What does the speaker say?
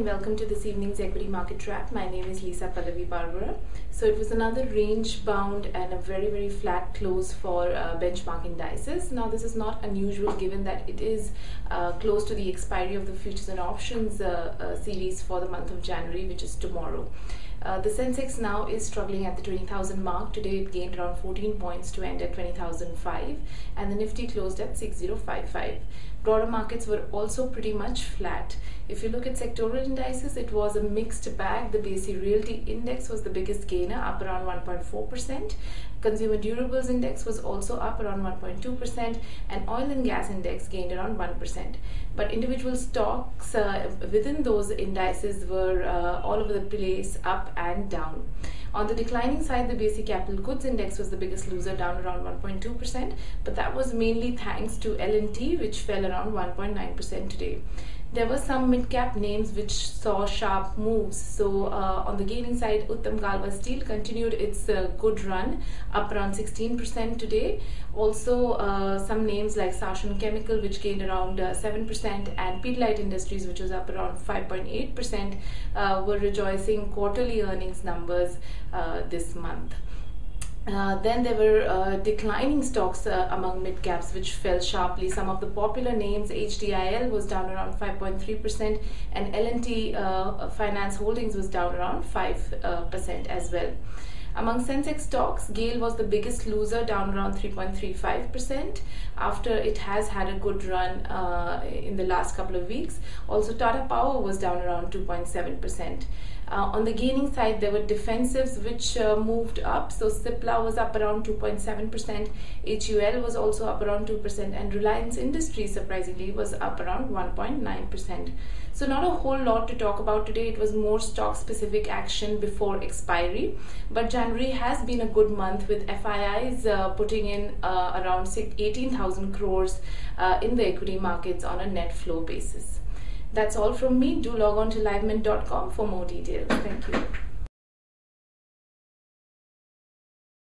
and welcome to this evening's equity market wrap. My name is Lisa Pallavi Barbora. So it was another range bound and a very flat close for benchmark indices. Now this is not unusual given that it is close to the expiry of the futures and options series for the month of January, which is tomorrow. The Sensex now is struggling at the 20,000 mark. Today it gained around 14 points to end at 20,005 and the Nifty closed at 6055. Broader markets were also pretty much flat. If you look at sectoral indices, it was a mixed bag. The BSE Realty Index was the biggest gainer, up around 1.4%. Consumer Durables Index was also up around 1.2%, and Oil and Gas Index gained around 1%. But individual stocks within those indices were all over the place, up and down. On the declining side, the BSE Capital Goods Index was the biggest loser, down around 1.2%, but that was mainly thanks to L&T, which fell around 1.9% today. There were some mid-cap names which saw sharp moves. So on the gaining side, Uttam Galva Steel continued its good run, up around 16% today. Also, some names like Sashan Chemical, which gained around 7%, and Pidilite Industries, which was up around 5.8%, were rejoicing quarterly earnings numbers this month. Then there were declining stocks among mid-caps which fell sharply. Some of the popular names, HDIL was down around 5.3% and L&T Finance Holdings was down around 5% as well. Among Sensex stocks, GAIL was the biggest loser, down around 3.35% after it has had a good run in the last couple of weeks. Also, Tata Power was down around 2.7%. On the gaining side, there were defensives which moved up. So Cipla was up around 2.7%, HUL was also up around 2%, and Reliance Industries surprisingly was up around 1.9%. So not a whole lot to talk about today. It was more stock specific action before expiry, but January has been a good month with FIIs putting in around 18,000 crores in the equity markets on a net flow basis. That's all from me. Do log on to livemint.com for more details. Thank you.